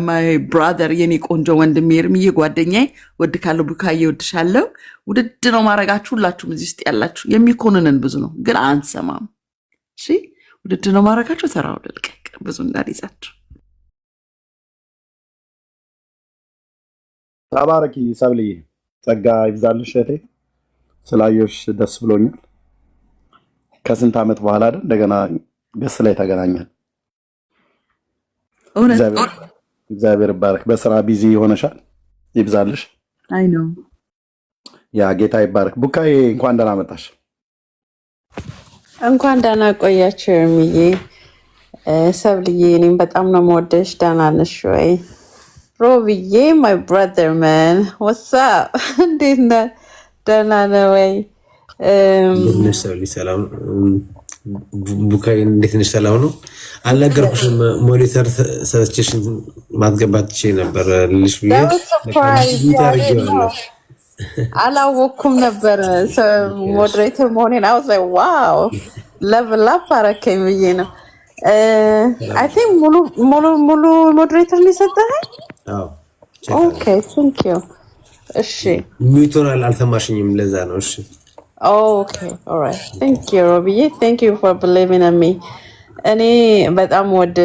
my brother የኔ ቆንጆ ወንድሜ ኤርሚዬ ጓደኛዬ። ወድካለሁ ቡካዬ፣ ወድሻለሁ። ውድድ ነው ማረጋችሁ። ሁላችሁም እዚህ ውስጥ ያላችሁ የሚኮንንን ብዙ ነው ግን አንሰማም። እሺ ውድድ ነው ማረጋችሁ። ተራው ደልቀቅ ብዙ እንዳልይዛችሁ። ተባረኪ ሰብልዬ፣ ጸጋ ይብዛልሽ እህቴ። ስላየሽ ደስ ብሎኛል። ከስንት ዓመት በኋላ አይደል እንደገና ገስ ላይ ተገናኘን። እግዚአብሔር ይባረክ። በስራ ቢዚ ሆነሻል፣ ይብዛልሽ። አይ ነው ያ ጌታ ይባረክ። ቡካዬ እንኳን ደህና መጣሽ። እንኳን ደህና ቆያችሁ ኤርሚዬ። ሰብልዬ እኔም በጣም ነው የምወደሽ። ደህና ነሽ ወይ? ሮብዬ ማይ ብራዘር ማን ዋትስ አፕ፣ እንዴት ነህ? ደህና ነህ ወይ? ሰላም ቡካይ፣ እንዴት ነሽ? ሰላም ነው። አልነገርኩሽም። ሞኒተር ሰችሽን ማስገባት ትችይ ነበር ልልሽ ብዬ አላወኩም ነበር ሞዴሬተር መሆኔን። I was like wow level up አረከኝ ብዬ ነው። I think ሙሉ ሞዴሬተር ሊሰጠህ። አዎ ኦኬ thank you። እሺ ሚውቶናል አልሰማሽኝም ለዛ ነው። እሺ ኦኬ alright thank you ሮቢዬ thank you for believing in me። እኔ በጣም ወድ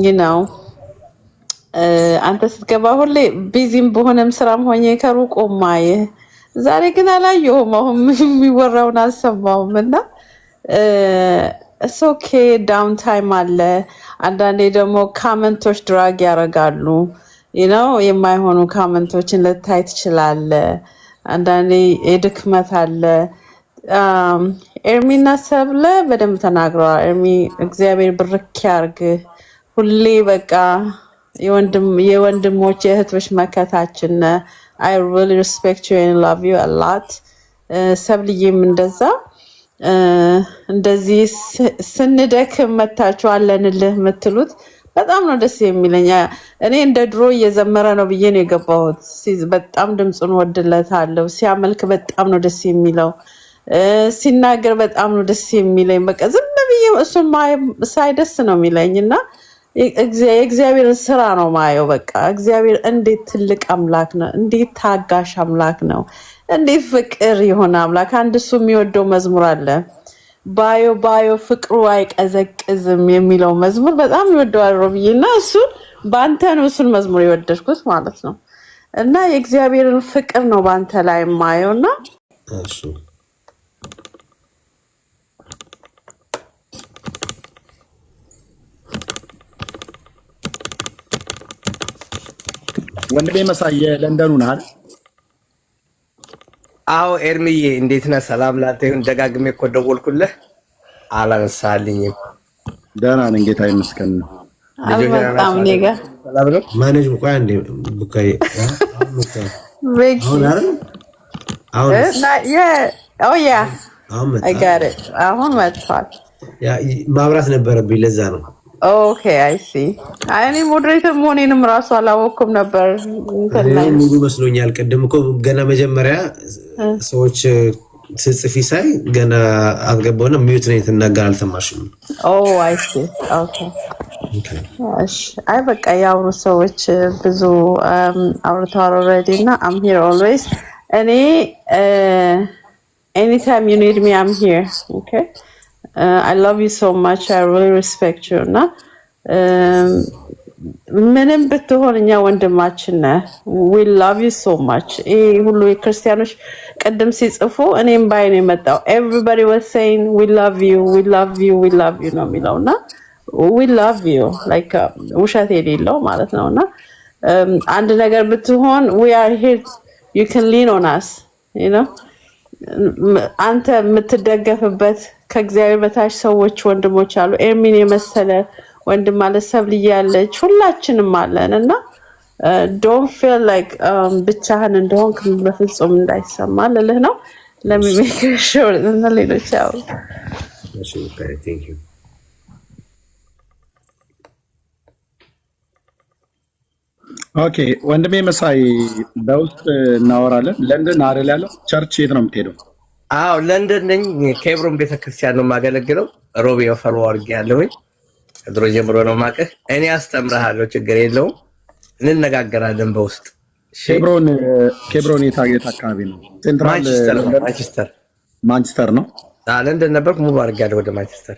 you know አንተ ስትገባ ሁሌ ቢዚም በሆነም ስራም ሆኜ ከሩቅ ማየ ዛሬ ግን አላየሁም። አሁን የሚወራውን አልሰማሁም እና it's okay ዳውን ታይም አለ። አንዳንዴ ደግሞ ካመንቶች ድራግ ያደርጋሉ you know የማይሆኑ ካመንቶችን ልታይ ትችላለህ። አንዳንዴ የድክመት አለ። ኤርሚና ሰብለ በደንብ ተናግረዋል። ኤርሚ እግዚአብሔር ብርክ ያርግ ሁሌ በቃ የወንድሞች የእህቶች መከታችን I really respect you and love you a lot። ሰብልዬም እንደዛ እንደዚህ ስንደክም መታችሁ አለንልህ የምትሉት በጣም ነው ደስ የሚለኝ። እኔ እንደ ድሮ እየዘመረ ነው ብዬ ነው የገባሁት። በጣም ድምፁን ወድለታለሁ። ሲያመልክ በጣም ነው ደስ የሚለው። ሲናገር በጣም ነው ደስ የሚለኝ። በቃ ዝም ብዬ እሱን ሳይ ደስ ነው የሚለኝ እና የእግዚአብሔርን ስራ ነው ማየው። በቃ እግዚአብሔር እንዴት ትልቅ አምላክ ነው፣ እንዴት ታጋሽ አምላክ ነው፣ እንዴት ፍቅር የሆነ አምላክ። አንድ እሱ የሚወደው መዝሙር አለ ባዮ ፍቅሩ አይቀዘቅዝም የሚለው መዝሙር በጣም ይወደዋል ሮብዬ እና እሱ በአንተ ነው እሱን መዝሙር የወደድኩት ማለት ነው። እና የእግዚአብሔርን ፍቅር ነው በአንተ ላይ ማየው እና እሺ ወንድሜ መሳይ የለንደኑ ነህ አይደል? አዎ ኤርሚዬ እንዴት ነህ? ሰላም ላንተ ይሁን። ደጋግሜ እኮ ደወልኩልህ አላነሳልኝም። ደህና ነኝ ጌታ ይመስገን። በጣም ኔጋ ሰላም ነው። ማኔጅ ቆይ አንዴ ቡካይ አሁን አሁን መጥቷል። ማብራት ነበረብኝ ለዛ ነው። ኦኬ አይ ሲ እኔ ሞዴሬተር መሆኔንም ራሱ አላወኩም ነበር። ሙሉ መስሎኛል። ቅድም እኮ ገና መጀመሪያ ሰዎች ስጽፊ ሳይ ገና አልገባውና ሚዩት ነኝ ትናገር አልሰማሽም። ኦ አይ ሲ ኦኬ እሺ። አይ በቃ ያውሩ ሰዎች ብዙ አውርተዋል ኦልሬዲ እና I'm here always። እኔ anytime you need me I'm here. Okay I love you so much. I really respect you እና ምንም ብትሆን እኛ ወንድማችን ነህ። we love you so much። ሁሉ የክርስቲያኖች ቀደም ሲጽፉ እኔም ባይ ነው የመጣው። everybody was saying we love you we love you we love you ነው የሚለውና we love you like ውሸት የሌለው ማለት ነውና አንድ ነገር ብትሆን we are here you can lean on us you know አንተ የምትደገፍበት ከእግዚአብሔር በታች ሰዎች ወንድሞች አሉ። ኤርሚን የመሰለ ወንድም አለ፣ ሰብልዬ ያለች ሁላችንም አለን እና don't feel like ብቻህን እንደሆንክ በፍጹም እንዳይሰማ ልልህ ነው። let me make sure እና ሌሎች ያው እሺ thank you ኦኬ ወንድሜ መሳይ በውስጥ እናወራለን። ለንደን አይደል ያለው? ቸርች የት ነው የምትሄደው? አዎ ለንደን ነኝ። ኬብሮን ቤተክርስቲያን ነው የማገለግለው። ሮቢ ኦፈር ወርግ ያለሁኝ ከድሮ ጀምሮ ነው የማውቅህ። እኔ አስተምርሃለሁ፣ ችግር የለውም፣ እንነጋገራለን በውስጥ። ኬብሮን የት አካባቢ ነው? ሴንትራል ማንቸስተር ነው። ለንደን ነበርኩ፣ ሙሉ አድርጌያለሁ ወደ ማንቸስተር።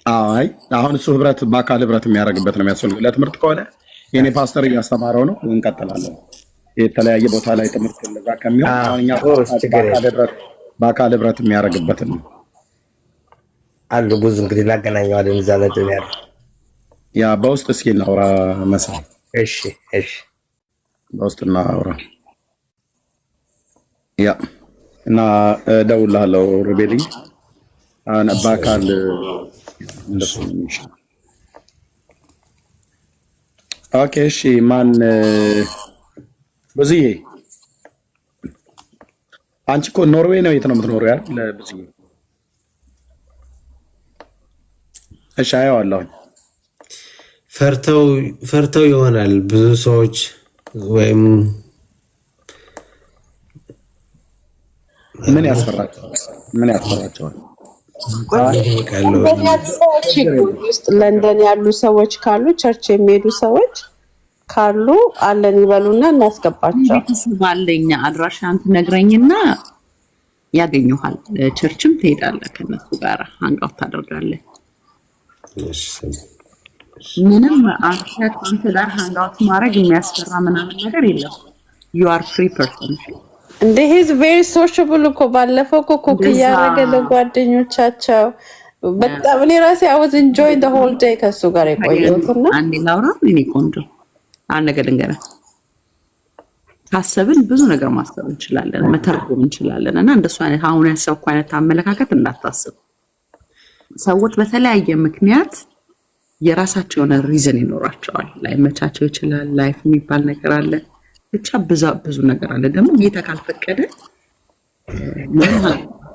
አይ አሁን እሱ በአካል ህብረት የሚያደርግበት ነው የሚያስፈልገው። ለትምህርት ከሆነ የኔ ፓስተር እያስተማረው ነው፣ እንቀጥላለን። የተለያየ ቦታ ላይ ትምህርት እንደዛ ከሚሆን አሁን እኛ በአካል ህብረት የሚያደርግበትን ነው አሉ። ብዙ እንግዲህ እናገናኘዋለን እዛ ለደን ያለ ያ በውስጥ እስኪ እናውራ መሰለኝ። እሺ በውስጥ እናውራ ያ እና እደውልልሃለሁ ሮቤልኝ በአካል እንደሱ ነው የሚሻለው። ኦኬ እሺ ማን ብዙዬ አንቺ እኮ ኖርዌይ ነው የት ነው የምትኖሪው ያል ለብዙዬ እሺ አየዋለሁ። ፈርተው ይሆናል ብዙ ሰዎች ወይም ምን ያስፈራቸዋል? ምን ያስፈራቸዋል? ለንደን ያሉ ሰዎች ውስጥ ለንደን ያሉ ሰዎች ካሉ ቸርች የሚሄዱ ሰዎች ካሉ አለን ይበሉና እናስገባቸው። ቤተሰብ አለኝ አድራሻን ትነግረኝና ያገኙሃል። ቸርችም ትሄዳለህ፣ ከነሱ ጋር ሃንጋውት ታደርጋለህ። ምንም አንተ ጋር ሃንጋውት ማድረግ የሚያስፈራ ምናምን ነገር የለም። you are free person እንደ he's very sociable እኮ ባለፈው እኮ ኩክ እያደረገ ለጓደኞቻቸው በጣም እኔ ራሴ I was enjoying the whole day ከሱ ጋር የቆየሁትና አንዴ ላውራ እኔ ቆንጆ አንድ ነገር ልንገርህ። ካሰብን ብዙ ነገር ማሰብ እንችላለን፣ መተርጎም እንችላለን። እና እንደሱ አይነት አሁን ያሰብኩ አይነት አመለካከት እንዳታስብ። ሰዎች በተለያየ ምክንያት የራሳቸው የሆነ ሪዝን ይኖራቸዋል። ላይመቻቸው ይችላል። ላይፍ የሚባል ነገር አለ። ብቻ ብዙ ነገር አለ። ደግሞ ጌታ ካልፈቀደ ምንም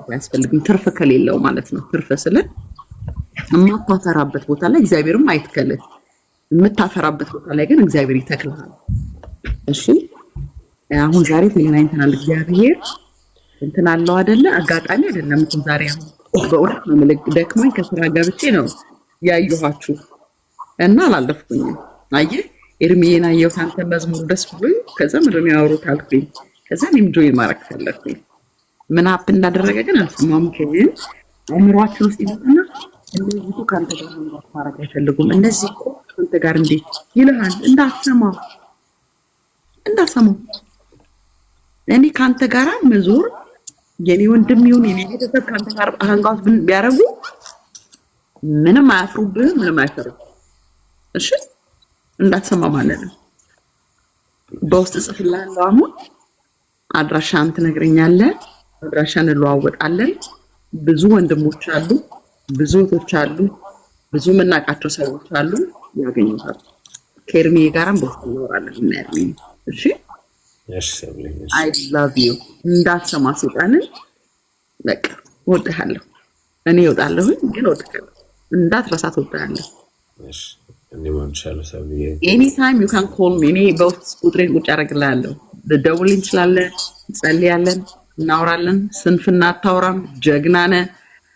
አያስፈልግም። ትርፍ ከሌለው ማለት ነው። ትርፍ ስለ የማታፈራበት ቦታ ላይ እግዚአብሔርም አይትከልህ። የምታፈራበት ቦታ ላይ ግን እግዚአብሔር ይተክልሃል። እሺ አሁን ዛሬ ተገናኝተናል። እግዚአብሔር እንትን አለው አይደለ? አጋጣሚ አይደለም እኮ ዛሬ አሁን በእውነት ነው የምልህ። ደክሞኝ ከስራ ገብቼ ነው ያየኋችሁ እና አላለፍኩኝም። አየህ ኤርሚዬን አየሁት፣ አንተ መዝሙሩ ደስ ብሎኝ ከዛ ምንድን ነው ያወሩት አልኩኝ። ከዛ እኔም ጆይን ማድረግ ፈለግኩኝ። ምን ሀፕ እንዳደረገ ግን አልሰማሁም። ግን አእምሯችን ውስጥ ይመጣና እነዚህ እኮ ከአንተ ጋር ማድረግ አይፈልጉም፣ እነዚህ እኮ ከአንተ ጋር እንዴት ይልሃል። እንዳትሰማው እኔ ከአንተ ጋር መዞር የኔ ወንድም ይሁን የኔ ቤተሰብ ከአንተ ጋር ሃንጋውት ቢያደርጉ ምንም አያፍሩብህም፣ ምንም አይፈሩም። እሺ እንዳትሰማ ማለት ነው። በውስጥ ጽፍልሃለሁ። አሁን አድራሻን ትነግረኛለህ፣ አድራሻን እንለዋወጣለን። ብዙ ወንድሞች አሉ፣ ብዙ እህቶች አሉ፣ ብዙ የምናውቃቸው ሰዎች አሉ፣ ያገኙታል። ከኤርሚ ጋርም በውስጥ እናወራለን። እናያርሚ እሺ I love you እንዳትሰማ ሴጣንን በቃ እወድሃለሁ። እኔ እወጣለሁ ግን እወድሃለሁ። እንዳትረሳት እወድሃለሁ። ኤኒታይም ዩ ካን ኮል ሚ። እኔ በውስጥ ቁጥሬን ቁጭ አደርግልሃለሁ። ልደውልልኝ እንችላለን፣ እንጸልያለን፣ እናወራለን። ስንፍና አታወራም፣ ጀግና ነህ።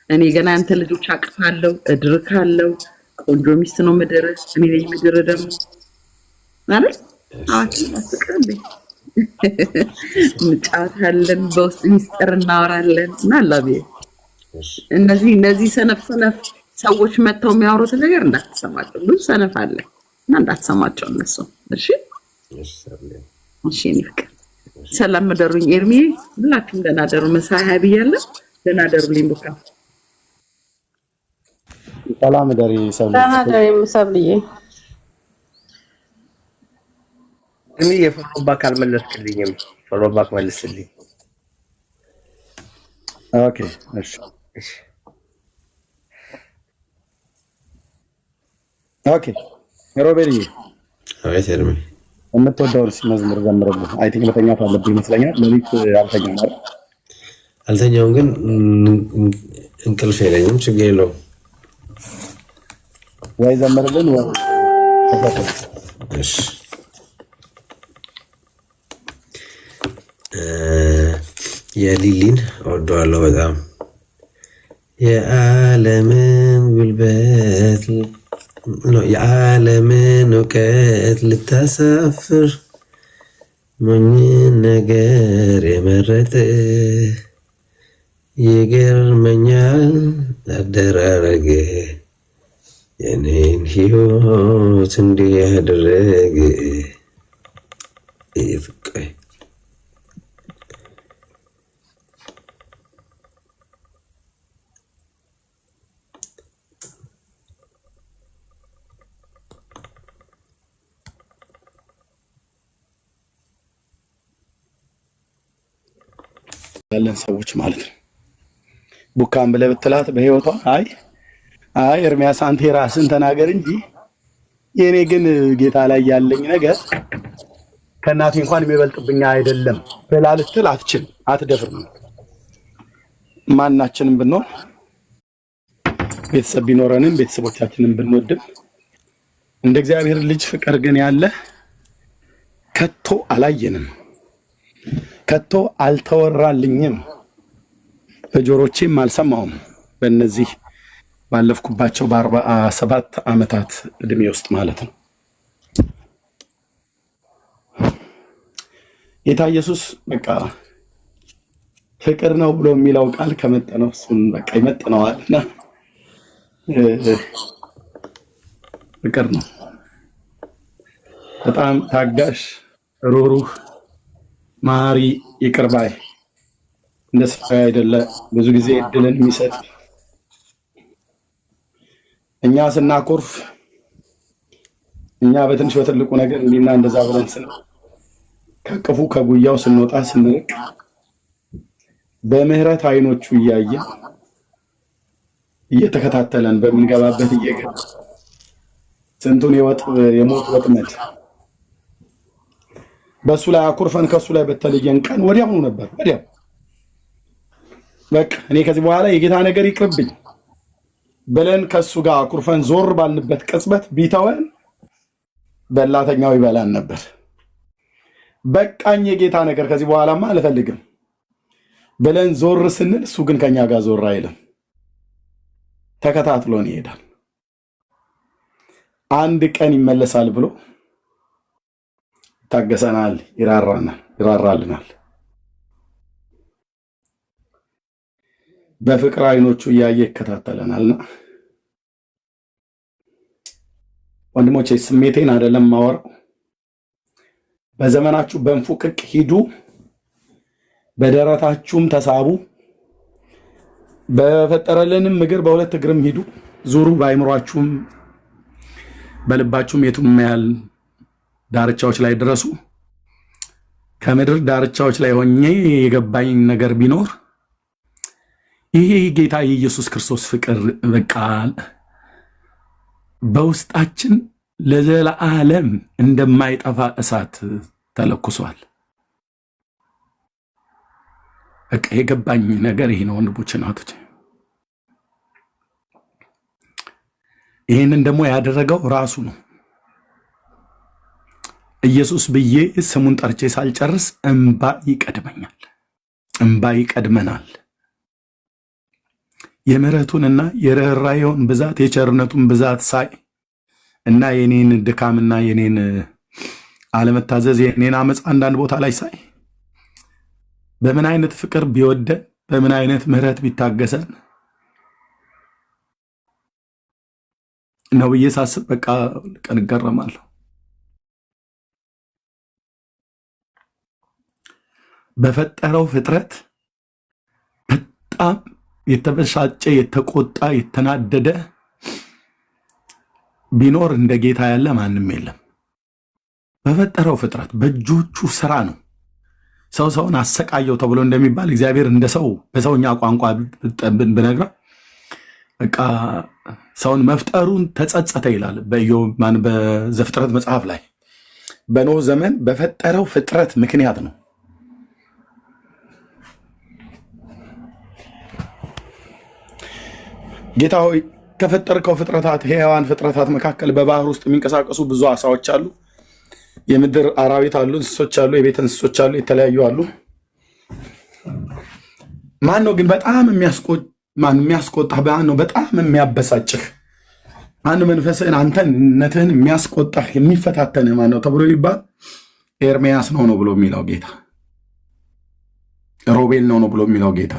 እኔ ገና አንተ ልጆች አቅፋለሁ፣ እድርካለሁ። ቆንጆ ሚስት ነው ምድርህ፣ እኔ ነኝ ምድርህ ደግሞ አይደል? አዋችን አስቀርልኝ እንጫወታለን፣ በውስጥ ሚስጥር እናወራለን እና ላቪ እነዚህ ሰነፍ ሰዎች መጥተው የሚያወሩት ነገር እንዳትሰማቸው። ብዙ ሰነፍ አለ እና እንዳትሰማቸው እነሱ። እሺ እሺ። ፍቅር ሰላም ደሩኝ። ኤርሚ ሁላችሁም ደህና ደሩ። መሳያ ብያለሁ። ደህና ደሩልኝ። ቡካ ሰላም ደሪ ሰብሊ ደህና ደሪ ሰብልዬ። እኔ የፎሎባክ አልመለስክልኝም። ፎሎባክ መልስልኝ። ኦኬ እሺ እሺ ኦኬ። ሮቤልዬ አቤት ኤርሚ፣ የምትወደውን መዝሙር ዘምርልኝ። አይ ቲንክ መተኛት አለብኝ ይመስለኛል። ሌሊት አልተኛም አይደል? አልተኛውም ግን እንቅልፍ የለኝም። ችግር የለውም። ወይ ዘምርልን ወይ እሺ የሊሊን እወደዋለሁ በጣም። የዓለምን ጉልበት የዓለምን እውቀት ልታሳፍር ሞኝን ነገር የመረጥ ይገርመኛል አደራረግ የኔን ሕይወት እንዲህ ያደረግ ይፍቀይ ያለን ሰዎች ማለት ነው። ቡካን ብለህ ብትላት በህይወቷ አይ ኤርሚያስ አንተ ራስን ተናገር እንጂ የኔ ግን ጌታ ላይ ያለኝ ነገር ከእናቴ እንኳን የሚበልጥብኛ አይደለም ብላ ልትል አትችል፣ አትደፍርም። ማናችንም ብንሆን ቤተሰብ ቢኖረንም ቤተሰቦቻችንን ብንወድም እንደ እግዚአብሔር ልጅ ፍቅር ግን ያለ ከቶ አላየንም፣ ከቶ አልተወራልኝም። በጆሮቼም አልሰማሁም በእነዚህ ባለፍኩባቸው በ47 ዓመታት እድሜ ውስጥ ማለት ነው። ጌታ ኢየሱስ በቃ ፍቅር ነው ብሎ የሚለው ቃል ከመጠነው እሱን በቃ ይመጥነዋልና ፍቅር ነው። በጣም ታጋሽ፣ ሩህሩህ፣ መሐሪ፣ ይቅር ባይ፣ እንደ ሰው አይደለ፣ ብዙ ጊዜ እድልን የሚሰጥ እኛ ስናኮርፍ እኛ በትንሽ በትልቁ ነገር እንዲና እንደዛ ብለን ከቅፉ ከጉያው ስንወጣ ስንርቅ በምህረት አይኖቹ እያየ እየተከታተለን በምንገባበት እየገባ ስንቱን የሞት ወጥመድ በሱ ላይ አኩርፈን ከሱ ላይ በተለየን ቀን ወዲያውኑ ነበር። ወዲያው በቃ እኔ ከዚህ በኋላ የጌታ ነገር ይቅርብኝ ብለን ከሱ ጋር አኩርፈን ዞር ባልንበት ቅጽበት ቢተወን በላተኛው ይበላን ነበር። በቃኝ የጌታ ነገር ከዚህ በኋላማ አልፈልግም ብለን ዞር ስንል እሱ ግን ከኛ ጋር ዞር አይልም፣ ተከታትሎን ይሄዳል። አንድ ቀን ይመለሳል ብሎ ታገሰናል፣ ይራራልናል። በፍቅር አይኖቹ እያየ ይከታተለናልና ወንድሞቼ ስሜቴን አይደለም ማወራው። በዘመናችሁ በእንፉቅቅ ሂዱ፣ በደረታችሁም ተሳቡ፣ በፈጠረልንም እግር በሁለት እግርም ሂዱ፣ ዙሩ። በአይምሯችሁም በልባችሁም የቱም ያህል ዳርቻዎች ላይ ድረሱ። ከምድር ዳርቻዎች ላይ ሆኜ የገባኝ ነገር ቢኖር ይሄ ጌታ የኢየሱስ ክርስቶስ ፍቅር በቃ በውስጣችን ለዘላለም እንደማይጠፋ እሳት ተለኩሷል። በቃ የገባኝ ነገር ይሄ ነው ወንድሞቼ፣ እናቶቼ። ይህንን ደግሞ ያደረገው ራሱ ነው። ኢየሱስ ብዬ ስሙን ጠርቼ ሳልጨርስ እንባ ይቀድመኛል፣ እንባ ይቀድመናል። የምህረቱንና የርኅራኄውን ብዛት የቸርነቱን ብዛት ሳይ እና የኔን ድካምና የኔን አለመታዘዝ የኔን አመፅ አንዳንድ ቦታ ላይ ሳይ በምን አይነት ፍቅር ቢወደን በምን አይነት ምህረት ቢታገሰን ነው ብዬ ሳስብ በቃ ቀን እገረማለሁ። በፈጠረው ፍጥረት በጣም የተበሳጨ የተቆጣ የተናደደ ቢኖር እንደ ጌታ ያለ ማንም የለም። በፈጠረው ፍጥረት በእጆቹ ስራ ነው። ሰው ሰውን አሰቃየው ተብሎ እንደሚባል እግዚአብሔር እንደ ሰው በሰውኛ ቋንቋ ብነግራ በቃ ሰውን መፍጠሩን ተጸጸተ ይላል በዘፍጥረት መጽሐፍ ላይ። በኖህ ዘመን በፈጠረው ፍጥረት ምክንያት ነው። ጌታ ሆይ ከፈጠርከው ፍጥረታት ሕያዋን ፍጥረታት መካከል በባህር ውስጥ የሚንቀሳቀሱ ብዙ አሳዎች አሉ፣ የምድር አራዊት አሉ፣ እንስሶች አሉ፣ የቤት እንስሶች አሉ፣ የተለያዩ አሉ። ማን ነው ግን በጣም የሚያስቆጣህ? ማን ነው በጣም የሚያበሳጭህ? ማን ነው መንፈስህን አንተነትህን የሚያስቆጣህ የሚፈታተንህ ማን ነው ተብሎ ይባል ኤርሚያስ ነው ብሎ የሚለው ጌታ፣ ሮቤል ነው ብሎ የሚለው ጌታ፣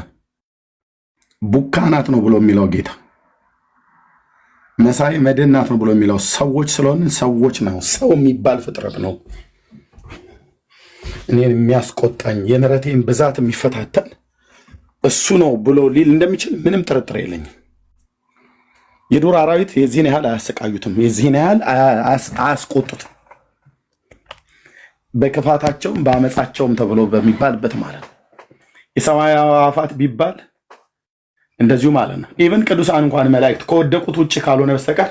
ቡካናት ነው ብሎ የሚለው ጌታ፣ መሳይ መድናት ነው ብሎ የሚለው ሰዎች ስለሆነ ሰዎች ነው። ሰው የሚባል ፍጥረት ነው እኔን የሚያስቆጣኝ የምሕረቴን ብዛት የሚፈታተን እሱ ነው ብሎ ሊል እንደሚችል ምንም ጥርጥር የለኝም። የዱር አራዊት የዚህን ያህል አያሰቃዩትም፣ የዚህን ያህል አያስቆጡትም። በክፋታቸውም በአመፃቸውም ተብሎ በሚባልበት ማለት ነው። የሰማይ አዕዋፋት ቢባል እንደዚሁ ማለት ነው። ኢቨን ቅዱሳን እንኳን መላእክት ከወደቁት ውጭ ካልሆነ በስተቀር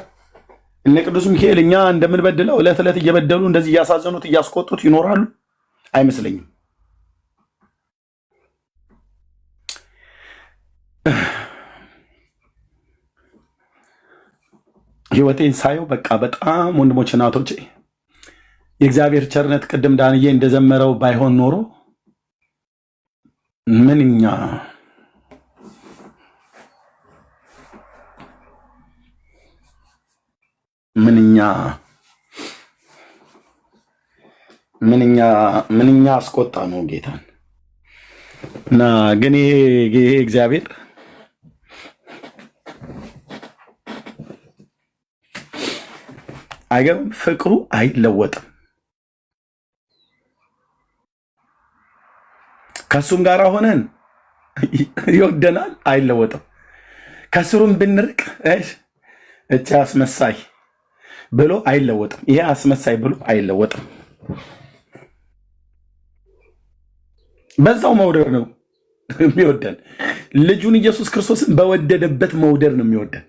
እነ ቅዱስ ሚካኤል እኛ እንደምንበድለው ዕለት ዕለት እየበደሉ እንደዚህ እያሳዘኑት እያስቆጡት ይኖራሉ አይመስለኝም። ህይወቴን ሳየው በቃ በጣም ወንድሞች እናቶቼ የእግዚአብሔር ቸርነት ቅድም ዳንዬ እንደዘመረው ባይሆን ኖሮ ምንኛ ምንኛ ምንኛ አስቆጣ ነው ጌታን። እና ግን ይሄ እግዚአብሔር አይገርም፣ ፍቅሩ አይለወጥም። ከሱም ጋር ሆነን ይወደናል፣ አይለወጥም። ከስሩም ብንርቅ እቺ አስመሳይ ብሎ አይለወጥም። ይሄ አስመሳይ ብሎ አይለወጥም። በዛው መውደድ ነው የሚወደን። ልጁን ኢየሱስ ክርስቶስን በወደደበት መውደድ ነው የሚወደን።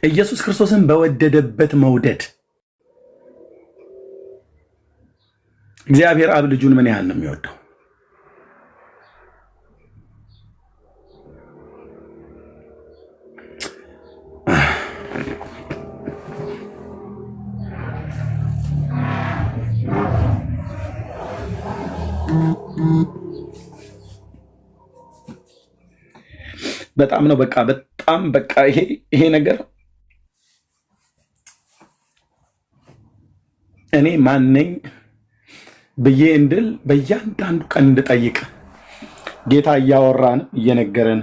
ኢየሱስ ክርስቶስን በወደደበት መውደድ እግዚአብሔር አብ ልጁን ምን ያህል ነው የሚወደው? በጣም ነው በጣም ይሄ ነገር እኔ ማነኝ ብዬ እንድል በእያንዳንዱ ቀን እንድጠይቅ ጌታ እያወራን እየነገረን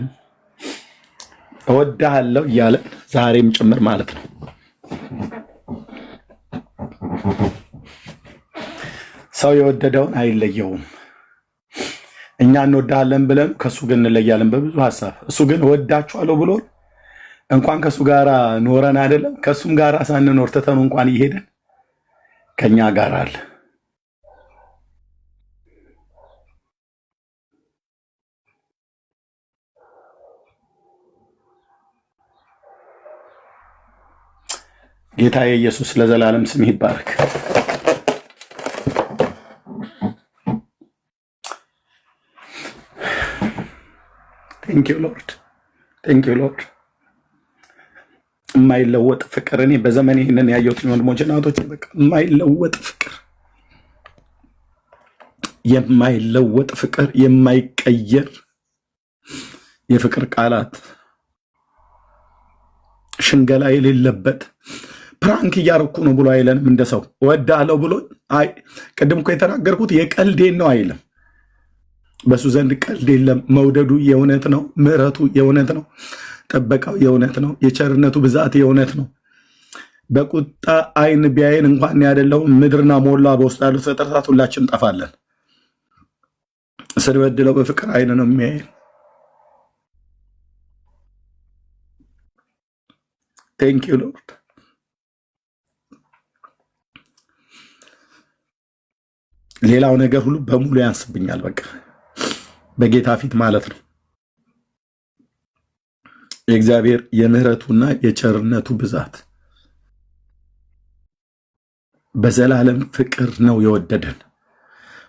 እወድሃለሁ እያለን ዛሬም ጭምር ማለት ነው። ሰው የወደደውን አይለየውም። እኛ እንወዳለን ብለን ከሱ ግን እንለያለን በብዙ ሀሳብ። እሱ ግን እወዳችኋለሁ ብሎ እንኳን ከሱ ጋር ኖረን አይደለም ከሱም ጋር ሳንኖር ትተን እንኳን እየሄደን ከኛ ጋር አለ። ጌታ ኢየሱስ ለዘላለም ስም ይባረክ። ቴንክ ዩ ሎርድ፣ ቴንክ ዩ ሎርድ። የማይለወጥ ፍቅር እኔ በዘመኔ ይህንን ያየሁት ወንድሞችና እህቶች፣ በቃ የማይለወጥ ፍቅር፣ የማይለወጥ ፍቅር፣ የማይቀየር የፍቅር ቃላት፣ ሽንገላ የሌለበት። ፕራንክ እያረኩ ነው ብሎ አይለንም። እንደ ሰው እወዳለሁ ብሎ አይ ቅድም እኮ የተናገርኩት የቀልዴን ነው አይልም። በሱ ዘንድ ቀልድ የለም። መውደዱ የእውነት ነው። ምሕረቱ የእውነት ነው። ጥበቃው የእውነት ነው። የቸርነቱ ብዛት የእውነት ነው። በቁጣ አይን ቢያይን እንኳን ያደለው ምድርና ሞላ በውስጥ ያሉት ፍጥረታት ሁላችን እንጠፋለን። ስንበድለው በፍቅር አይን ነው የሚያይን። ቴንክ ዩ ሎርድ። ሌላው ነገር ሁሉ በሙሉ ያንስብኛል። በቃ በጌታ ፊት ማለት ነው። የእግዚአብሔር የምህረቱና የቸርነቱ ብዛት በዘላለም ፍቅር ነው የወደደን።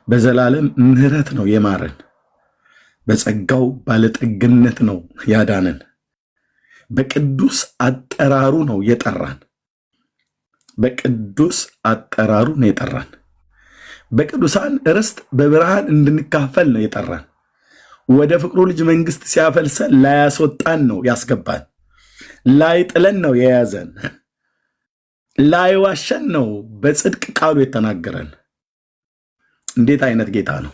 በዘላለም ምህረት ነው የማረን። በጸጋው ባለጠግነት ነው ያዳነን። በቅዱስ አጠራሩ ነው የጠራን። በቅዱስ አጠራሩ ነው የጠራን። በቅዱሳን ርስት በብርሃን እንድንካፈል ነው የጠራን። ወደ ፍቅሩ ልጅ መንግስት ሲያፈልሰን ላያስወጣን ነው ያስገባን። ላይጥለን ነው የያዘን። ላይዋሸን ነው በጽድቅ ቃሉ የተናገረን። እንዴት አይነት ጌታ ነው!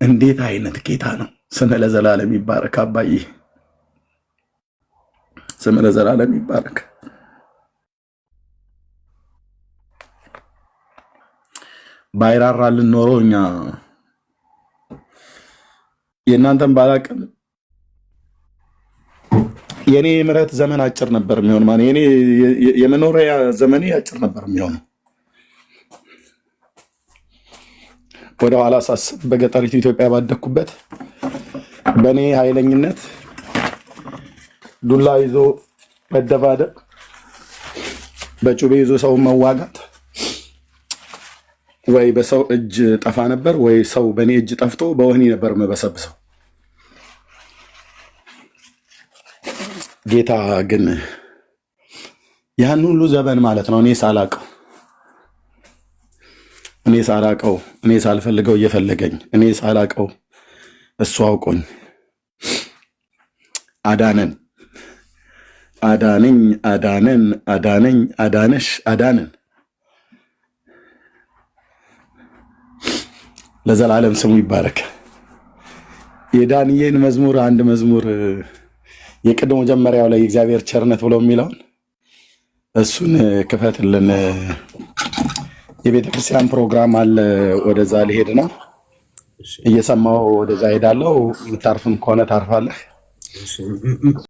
እንዴት አይነት ጌታ ነው! ስም ለዘላለም ይባረክ። አባዬ ስም ለዘላለም ይባረክ። ባይራራልን ኖሮ እኛ የእናንተን ባላቅም የኔ የምህረት ዘመን አጭር ነበር የሚሆን ማለት የኔ የመኖሪያ ዘመኔ አጭር ነበር የሚሆነው። ወደ ኋላ ሳስብ በገጠሪቱ ኢትዮጵያ ባደኩበት በእኔ ኃይለኝነት ዱላ ይዞ መደባደብ፣ በጩቤ ይዞ ሰው መዋጋት ወይ በሰው እጅ ጠፋ ነበር፣ ወይ ሰው በእኔ እጅ ጠፍቶ በወህኒ ነበር መበሰብሰው። ጌታ ግን ያን ሁሉ ዘመን ማለት ነው እኔ ሳላቀው እኔ ሳልፈልገው እየፈለገኝ እኔ ሳላቀው እሱ አውቆኝ አዳነን። አዳነኝ፣ አዳነን፣ አዳነኝ፣ አዳነሽ፣ አዳነን ለዘላለም ስሙ ይባረክ። የዳንኤል መዝሙር አንድ መዝሙር የቅድሞ መጀመሪያው ላይ የእግዚአብሔር ቸርነት ብሎ የሚለውን እሱን ክፈትልን። የቤተክርስቲያን ፕሮግራም አለ፣ ወደዛ ሊሄድ ነው። እየሰማው ወደዛ ሄዳለው። የምታርፍም ከሆነ ታርፋለህ።